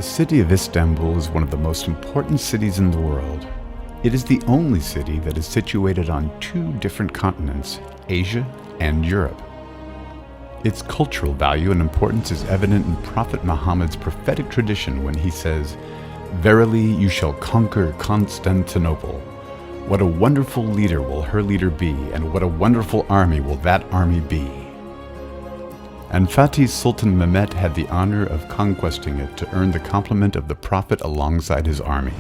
The city of Istanbul is one of the most important cities in the world. It is the only city that is situated on two different continents, Asia and Europe. Its cultural value and importance is evident in Prophet Muhammad's prophetic tradition when he says, "Verily you shall conquer Constantinople. What a wonderful leader will her leader be, and what a wonderful army will that army be." And Fatih Sultan Mehmet had the honor of conquesting it to earn the compliment of the Prophet alongside his army.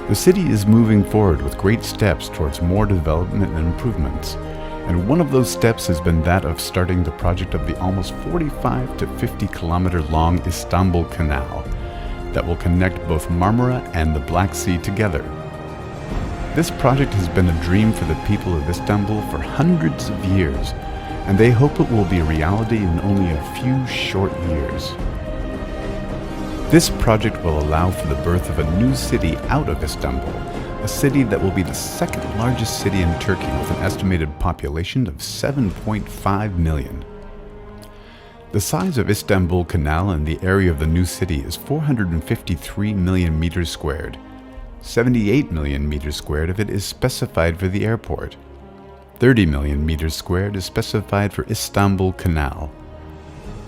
The city is moving forward with great steps towards more development and improvements, and one of those steps has been that of starting the project of the almost 45 to 50 kilometer long Istanbul Canal that will connect both Marmara and the Black Sea together. This project has been a dream for the people of Istanbul for hundreds of years, and they hope it will be a reality in only a few short years. This project will allow for the birth of a new city out of Istanbul, a city that will be the second largest city in Turkey with an estimated population of 7.5 million. The size of Istanbul Canal and the area of the new city is 453 million meters squared. 78 million meters squared of it is specified for the airport. 30 million meters squared is specified for Istanbul Canal.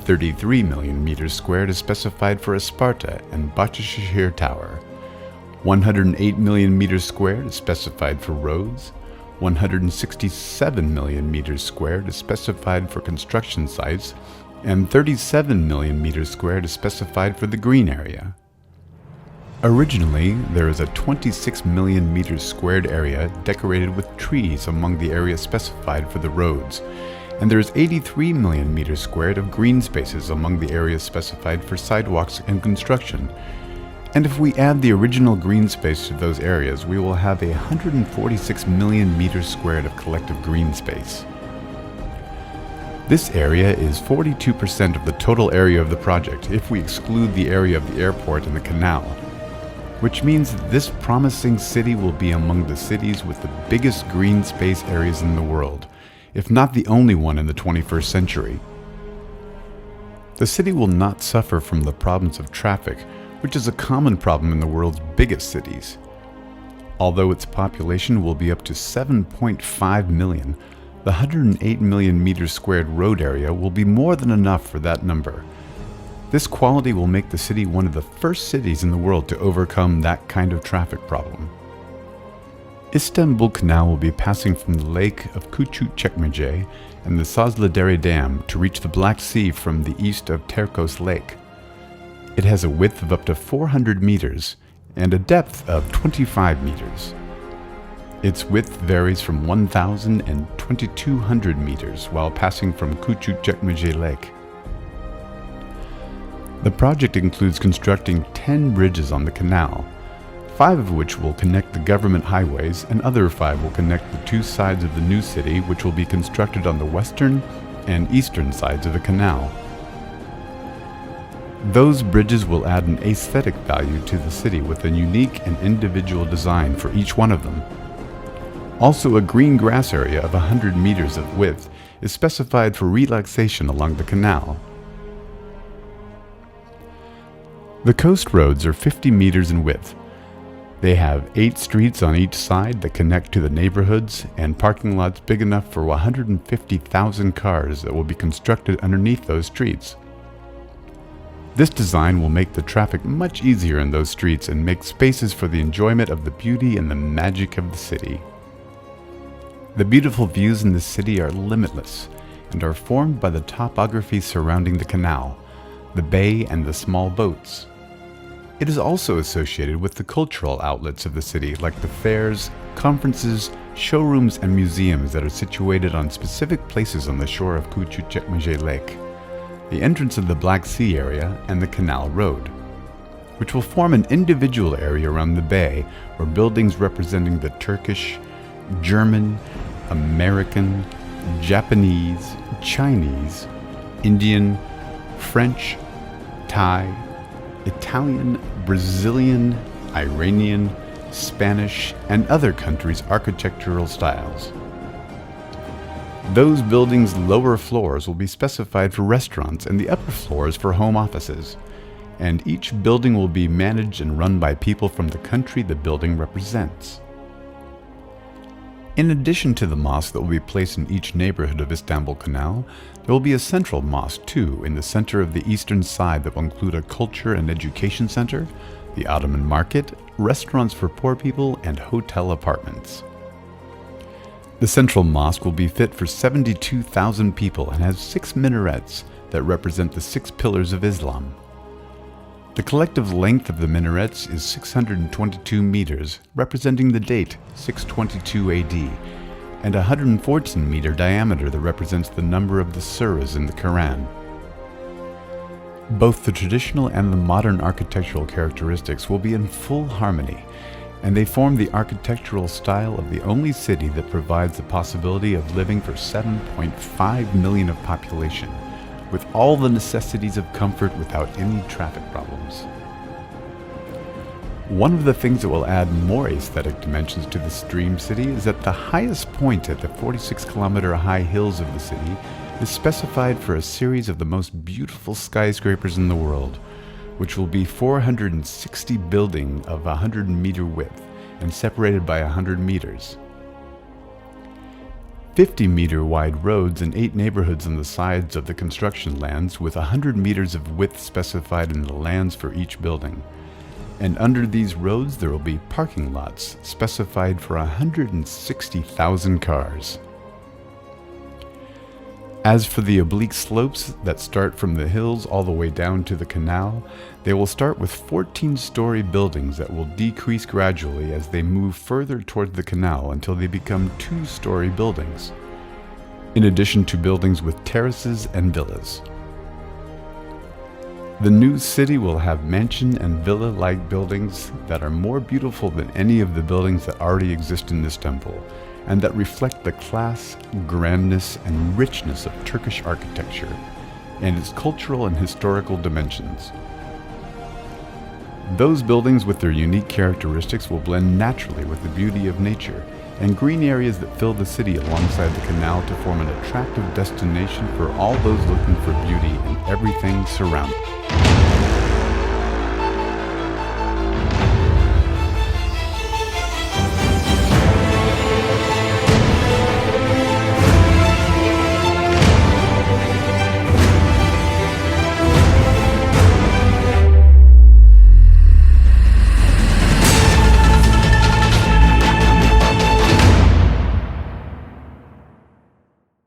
33 million meters squared is specified for Isparta and Bahçeşehir Tower. 108 million meters squared is specified for roads. 167 million meters squared is specified for construction sites, and 37 million meters squared is specified for the green area. Originally, there is a 26 million meters squared area decorated with trees among the area specified for the roads, and there is 83 million meters squared of green spaces among the areas specified for sidewalks and construction. And if we add the original green space to those areas, we will have 146 million meters squared of collective green space. This area is 42% of the total area of the project if we exclude the area of the airport and the canal, which means that this promising city will be among the cities with the biggest green space areas in the world, if not the only one in the 21st century. The city will not suffer from the problems of traffic, which is a common problem in the world's biggest cities. Although its population will be up to 7.5 million, the 108 million meters squared road area will be more than enough for that number. This quality will make the city one of the first cities in the world to overcome that kind of traffic problem. Istanbul Canal will be passing from the lake of Küçükçekmece and the Sazlıdere Dam to reach the Black Sea from the east of Terkos Lake. It has a width of up to 400 meters and a depth of 25 meters. Its width varies from 1,000 and 2,200 meters while passing from Küçükçekmece Lake. The project includes constructing 10 bridges on the canal, 5 of which will connect the government highways, and other 5 will connect the two sides of the new city, which will be constructed on the western and eastern sides of the canal. Those bridges will add an aesthetic value to the city with a unique and individual design for each one of them. Also, a green grass area of 100 meters of width is specified for relaxation along the canal. The coast roads are 50 meters in width. They have 8 streets on each side that connect to the neighborhoods and parking lots big enough for 150,000 cars that will be constructed underneath those streets. This design will make the traffic much easier in those streets and make spaces for the enjoyment of the beauty and the magic of the city. The beautiful views in the city are limitless and are formed by the topography surrounding the canal, the bay, and the small boats. It is also associated with the cultural outlets of the city, like the fairs, conferences, showrooms, and museums that are situated on specific places on the shore of Küçükçekmece Lake, the entrance of the Black Sea area, and the Canal Road, which will form an individual area around the bay where buildings representing the Turkish, German, American, Japanese, Chinese, Indian, French, Thai, Italian, Brazilian, Iranian, Spanish, and other countries' architectural styles. Those buildings' lower floors will be specified for restaurants and the upper floors for home offices. and each building will be managed and run by people from the country the building represents. In addition to the mosque that will be placed in each neighborhood of Istanbul Canal, there will be a central mosque too in the center of the eastern side that will include a culture and education center, the Ottoman market, restaurants for poor people, and hotel apartments. The central mosque will be fit for 72,000 people and has 6 minarets that represent the 6 pillars of Islam. The collective length of the minarets is 622 meters, representing the date 622 AD, and a 114-meter diameter that represents the number of the surahs in the Quran. Both the traditional and the modern architectural characteristics will be in full harmony, and they form the architectural style of the only city that provides the possibility of living for 7.5 million of population, with all the necessities of comfort without any traffic problems. One of the things that will add more aesthetic dimensions to this dream city is that the highest point at the 46-kilometer high hills of the city is specified for a series of the most beautiful skyscrapers in the world, which will be 460 buildings of 100-meter width and separated by 100 meters. 50-meter wide roads and 8 neighborhoods on the sides of the construction lands with 100 meters of width specified in the lands for each building. And under these roads there will be parking lots specified for 160,000 cars. As for the oblique slopes that start from the hills all the way down to the canal, they will start with 14-story buildings that will decrease gradually as they move further toward the canal until they become 2-story buildings, in addition to buildings with terraces and villas. The new city will have mansion and villa-like buildings that are more beautiful than any of the buildings that already exist in Istanbul, and that reflect the class, grandness, and richness of Turkish architecture and its cultural and historical dimensions. Those buildings with their unique characteristics will blend naturally with the beauty of nature and green areas that fill the city alongside the canal to form an attractive destination for all those looking for beauty in everything surrounding.